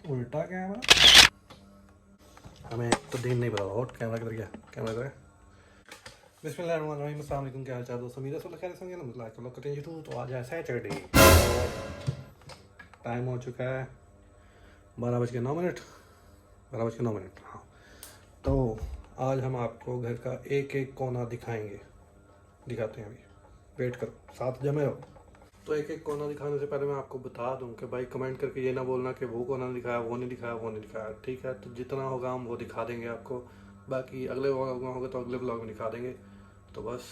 उल्टा कैमरा, हमें तो दिन नहीं पता। हॉट कैमरा किधर गया, कैमरा किधर है। बिस्मिल्लाहिर्रहमानिर्रहीम, अस्सलाम वालेकुम, क्या हाल चाल दोस्तों, मेरा सब खैर से होंगे ना। मतलब आजकल लोग कहते हैं यूट्यूब, तो आज है सैटरडे, टाइम हो चुका है 12:09, 12:09। हाँ, तो आज हम आपको घर का एक एक कोना दिखाते हैं। अभी वेट करो, साथ जमे रहो। तो एक एक कोना दिखाने से पहले मैं आपको बता दूं कि भाई कमेंट करके ये ना बोलना कि वो कोना दिखाया, वो नहीं दिखाया, वो नहीं दिखाया। ठीक है, तो जितना होगा हम वो दिखा देंगे आपको। बाकी अगले व्लॉग में होगा तो अगले व्लॉग में दिखा देंगे। तो बस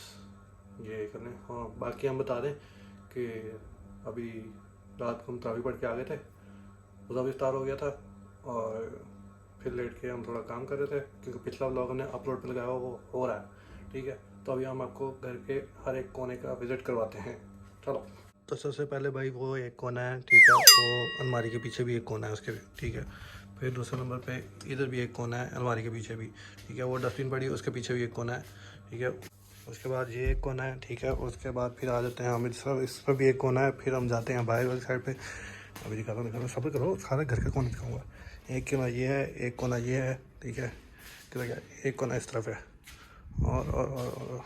ये करने। हाँ, बाकी हम बता दें कि अभी रात को हम तरावी पढ़ के आ गए थे, उसका भी इफ्तार हो गया था और फिर लेट के हम थोड़ा काम कर रहे थे क्योंकि पिछला व्लॉग हमने अपलोड पे लगाया वो हो रहा है। ठीक है, तो अभी हम आपको घर के हर एक कोने का विज़िट करवाते हैं। चलो, तो सबसे पहले भाई वो एक कोना है, ठीक है, वो अलमारी के पीछे भी एक कोना है उसके भी, ठीक है। फिर दूसरे नंबर पे इधर भी एक कोना है अलमारी के पीछे भी, ठीक है। वो डस्टबिन पड़ी है उसके पीछे भी एक कोना है, ठीक है। उसके बाद ये एक कोना है, ठीक है। उसके बाद फिर आ जाते हैं हम इस पर भी एक कोना है। फिर हम जाते हैं बाहर वाली साइड पे। अभी दिखाता सब्र करो, सारे घर का कोना दिखाऊंगा। एक कोना ये है, एक कोना ये है, ठीक है। किधर गया, एक कोना इस तरफ है और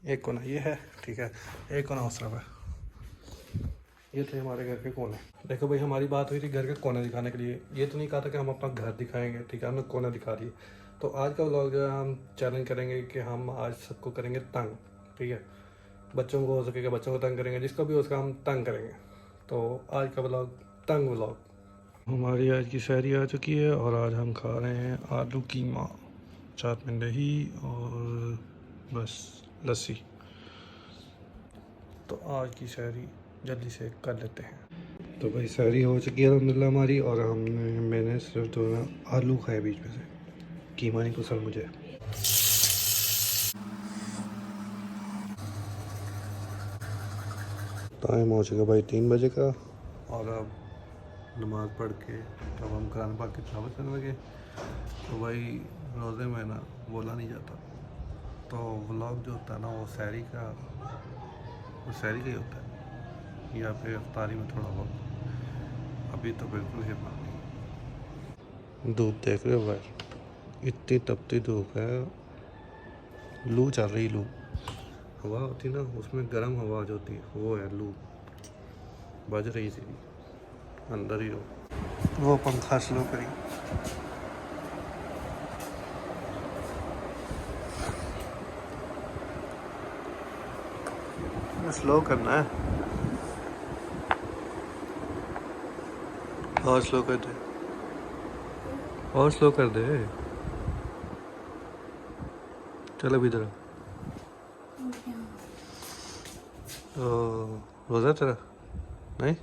एक कोना ये है, ठीक है। एक कोना उस तरफ है। ये थे हमारे घर के कोने। देखो भाई, हमारी बात हुई थी घर के कोने दिखाने के लिए, ये तो नहीं कहा था कि हम अपना घर दिखाएंगे, ठीक है। हमने कोने दिखा दिए। तो आज का व्लॉग जो है हम चैलेंज करेंगे कि हम आज सबको करेंगे तंग, ठीक है। बच्चों को हो सकेगा बच्चों को तंग करेंगे, जिसको भी हो उसका हम तंग करेंगे। तो आज का व्लॉग तंग व्लॉग। हमारी आज की सहरी आ चुकी है और आज हम खा रहे हैं आलू कीमा, साथ में दही और बस लस्सी। तो आज की सहरी जल्दी से कर लेते हैं। तो भाई सहरी हो चुकी है अल्हम्दुलिल्लाह हमारी, और मैंने सिर्फ जो है आलू खाए बीच में से, कीमा नहीं पसंद मुझे। टाइम हो चुका भाई 3 बजे का, और अब नमाज़ पढ़ के तब हम कुरान पाक की तिलावत करने लगे। तो भाई रोज़े में ना बोला नहीं जाता, तो व्लॉग जो होता है ना वो सहरी का ही होता है, या फिर अफ्तारी में थोड़ा बहुत। अभी तो बिल्कुल ही पानी। धूप देख रहे हो भाई, इतनी तपती धूप है, लू चल रही। लू हवा होती ना, उसमें गर्म हवा जो होती है वो है लू, बज रही थी। अंदर ही रहो। वो पंखा स्लो करी, स्लो करना है और स्लो कर दे, और स्लो कर दे। चल अभी इधर। तो रोज़ा तेरा नहीं,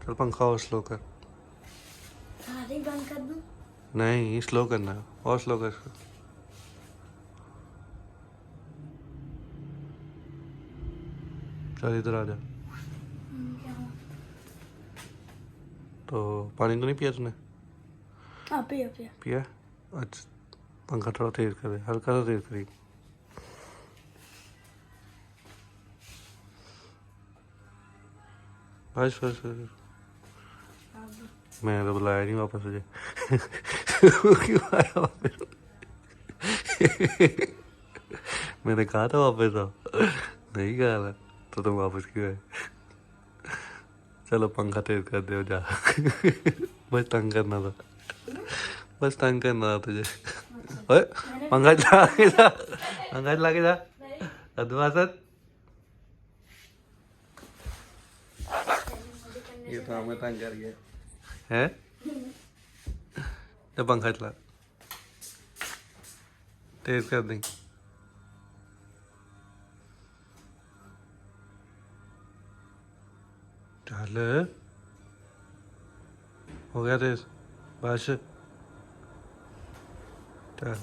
चल पंखा और स्लो कर। बंद कर दूं? नहीं, स्लो करना है, और स्लो कर। चल इधर आ जा। तो पानी तो नहीं पिया तूने? पिया पिया। अच्छा, पंखा थोड़ा तेज कर दे, हल्का सा तेज करी। बस बस बस। मैंने तो बुलाया नहीं वापस तुझे। क्यों आया वापस? मैंने कहा था वापस आओ, नहीं कहा था तो तुम वापस क्यों आए? चलो पंखा तेज कर दे जा। बस तंग करना था, बस तंग करना था तुझे। ओए पंखा चला के जा, पंखा चला के जा। अदवासत ये तो हमें तंग कर गया है। जब पंखा चला तेज कर दें। चल हो गया तेज, बस चल।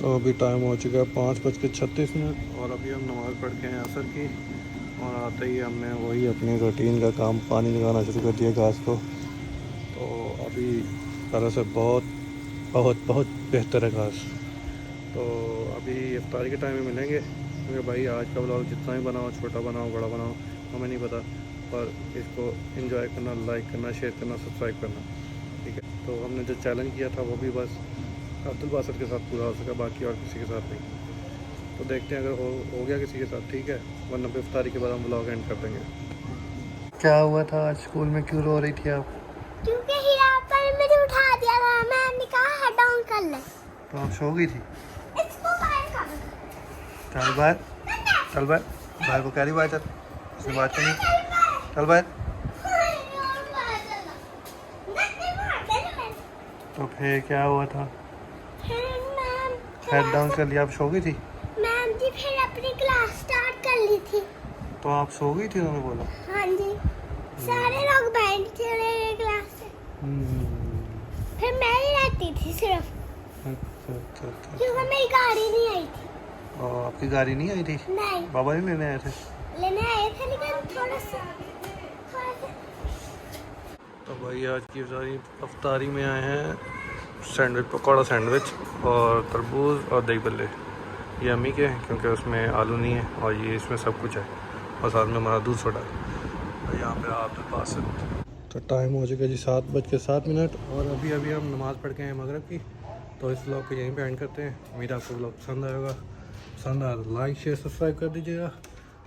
तो अभी टाइम हो चुका है 5:36 और अभी हम नमाज़ पढ़ के हैं असर की, और आते ही हमने वही अपने रूटीन का काम पानी लगाना शुरू कर दिया घास को। तो अभी तरह से बहुत बहुत बहुत बेहतर है घास। तो अभी इफ्तारी के टाइम में मिलेंगे, क्योंकि भाई आज का व्लॉग जितना भी बनाओ, छोटा बनाओ बड़ा बनाओ, हमें नहीं पता, और इसको एंजॉय करना, लाइक करना, शेयर करना, सब्सक्राइब करना। ठीक है, तो हमने जो चैलेंज किया था वो भी बस अब्दुल बासित के साथ पूरा हो सका, बाकी और किसी के साथ नहीं। तो देखते हैं, अगर हो गया किसी के साथ ठीक है, वरना फिर इफ्तारी के बाद हम व्लॉग एंड कर देंगे। क्या हुआ था आज स्कूल में, क्यों रो रही थी आप? क्योंकि हीरा पर मुझे उठा दिया था, मैंने कहा हेड डाउन कर ले। तो आप सो गई थी? इसको बाहर कर। चल बाहर, चल बाहर, बाहर को कह रही बात, चल उसने बात करनी, चल बाहर। तो फिर क्या हुआ था? हेड डाउन कर लिया, आप सो गई थी? मैम जी फिर अपनी क्लास स्टार्ट कर ली थी। तो आप सो गई थी उन्होंने बोला? हाँ जी, सारे लोग बैठे रहे क्लास से, फिर मैं ही रहती थी सिर्फ, अच्छा। क्योंकि मेरी गाड़ी नहीं आई थी। और आपकी गाड़ी नहीं आई थी? नहीं, बाबा नहीं लेने आए थे? लेने आए थे लेकिन थोड़ा सा। तो भाई आज की सारी अफ्तारी में आए हैं सैंडविच, पकौड़ा सैंडविच और तरबूज और दही बल्ले। ये अम्मी के हैं क्योंकि उसमें आलू नहीं है, और ये इसमें सब कुछ है, और साथ में हमारा दूध सोडा है। और यहाँ पे अब्दुल बासित। तो टाइम हो चुका है जी 7:07, और अभी हम नमाज़ पढ़ के आए मगरिब की। तो इस व्लॉग को यहीं पे एंड करते हैं। उम्मीद आपको व्लॉग पसंद आएगा। पसंद आया तो लाइक शेयर सब्सक्राइब कर दीजिएगा,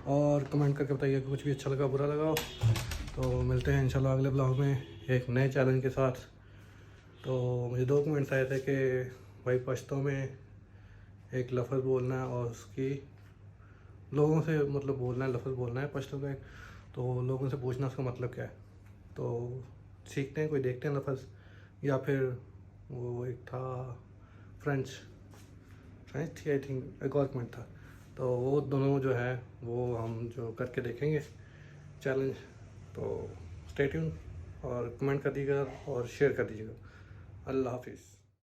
और कमेंट करके बताइए कि कुछ भी अच्छा लगा बुरा लगा। तो मिलते हैं इंशाल्लाह अगले ब्लॉग में एक नए चैलेंज के साथ। तो मुझे 2 कमेंट्स आए थे कि भाई पश्तो में एक लफ्ज़ बोलना है और उसकी लोगों से मतलब बोलना है, लफ्ज़ बोलना है पश्तो का, तो लोगों से पूछना उसका मतलब क्या है। तो सीखते हैं, कोई देखते हैं लफ्ज़, या फिर वो एक था फ्रेंच थी आई थिंक, एक और कमेंट था। तो वो दोनों जो है वो हम जो करके देखेंगे चैलेंज। तो स्टे ट्यून और कमेंट कर दीजिएगा और शेयर कर दीजिएगा। अल्लाह हाफिज़।